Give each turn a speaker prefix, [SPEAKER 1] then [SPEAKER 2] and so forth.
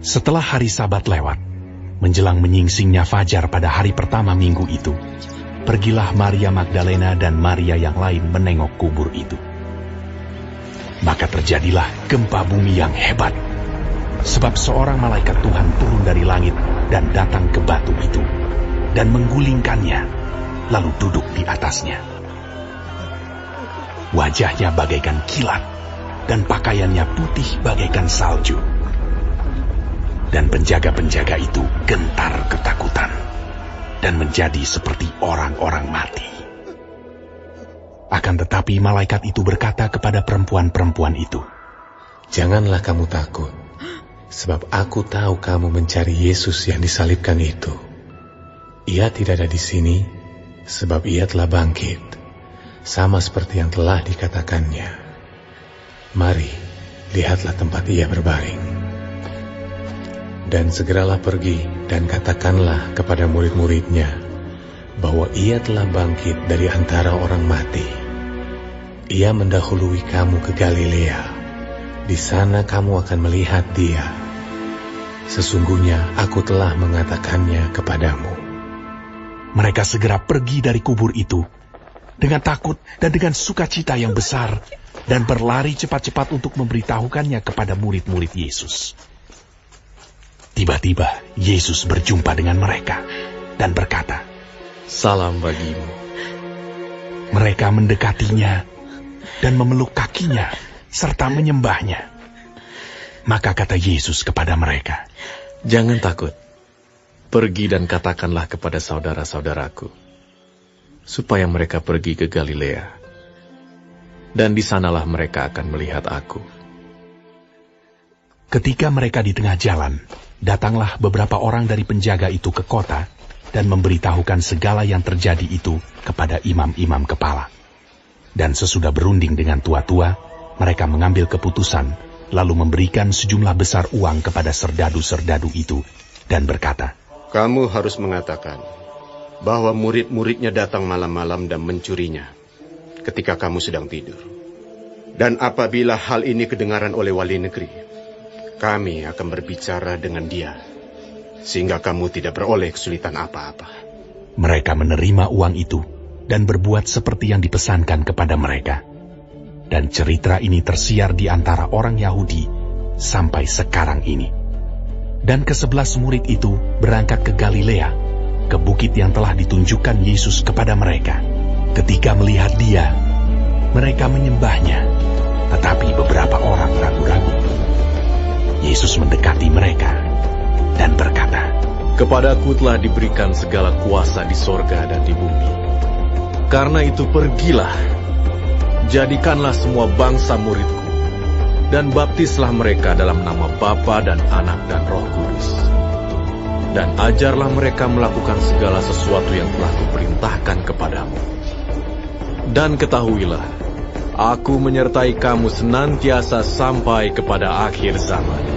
[SPEAKER 1] Setelah hari Sabat lewat, menjelang menyingsingnya fajar pada hari pertama minggu itu, pergilah Maria Magdalena dan Maria yang lain menengok kubur itu. Maka terjadilah gempa bumi yang hebat, sebab seorang malaikat Tuhan turun dari langit dan datang ke batu itu, dan menggulingkannya, lalu duduk di atasnya. Wajahnya bagaikan kilat, dan pakaiannya putih bagaikan salju. Dan penjaga-penjaga itu gentar ketakutan, dan menjadi seperti orang-orang mati. Akan tetapi malaikat itu berkata kepada perempuan-perempuan itu,
[SPEAKER 2] "Janganlah kamu takut, sebab aku tahu kamu mencari Yesus yang disalibkan itu. Ia tidak ada di sini, sebab ia telah bangkit, sama seperti yang telah dikatakannya. Mari, lihatlah tempat ia berbaring. Dan segeralah pergi dan katakanlah kepada murid-muridnya bahwa ia telah bangkit dari antara orang mati. Ia mendahului kamu ke Galilea. Di sana kamu akan melihat dia. Sesungguhnya aku telah mengatakannya kepadamu."
[SPEAKER 1] Mereka segera pergi dari kubur itu dengan takut dan dengan sukacita yang besar, dan berlari cepat-cepat untuk memberitahukannya kepada murid-murid Yesus. Tiba-tiba Yesus berjumpa dengan mereka dan berkata,
[SPEAKER 2] "Salam bagimu."
[SPEAKER 1] Mereka mendekatinya dan memeluk kakinya serta menyembahnya. Maka kata Yesus kepada mereka,
[SPEAKER 2] "Jangan takut. Pergi dan katakanlah kepada saudara-saudaraku, supaya mereka pergi ke Galilea. Dan di sanalah mereka akan melihat aku."
[SPEAKER 1] Ketika mereka di tengah jalan, datanglah beberapa orang dari penjaga itu ke kota dan memberitahukan segala yang terjadi itu kepada imam-imam kepala. Dan sesudah berunding dengan tua-tua, mereka mengambil keputusan, lalu memberikan sejumlah besar uang kepada serdadu-serdadu itu, dan berkata,
[SPEAKER 3] "Kamu harus mengatakan bahwa murid-muridnya datang malam-malam dan mencurinya ketika kamu sedang tidur. Dan apabila hal ini kedengaran oleh wali negeri, kami akan berbicara dengan dia, sehingga kamu tidak beroleh kesulitan apa-apa."
[SPEAKER 1] Mereka menerima uang itu dan berbuat seperti yang dipesankan kepada mereka. Dan cerita ini tersiar di antara orang Yahudi sampai sekarang ini. Dan ke-11 murid itu berangkat ke Galilea, ke bukit yang telah ditunjukkan Yesus kepada mereka. Ketika melihat dia, mereka menyembahnya, tetapi beberapa orang ragu-ragu. Yesus mendekati mereka dan berkata,
[SPEAKER 2] "Kepadaku telah diberikan segala kuasa di sorga dan di bumi. Karena itu pergilah, jadikanlah semua bangsa muridku, dan baptislah mereka dalam nama Bapa dan Anak dan Roh Kudus. Dan ajarlah mereka melakukan segala sesuatu yang telah kuperintahkan kepadamu. Dan ketahuilah, aku menyertai kamu senantiasa sampai kepada akhir zaman."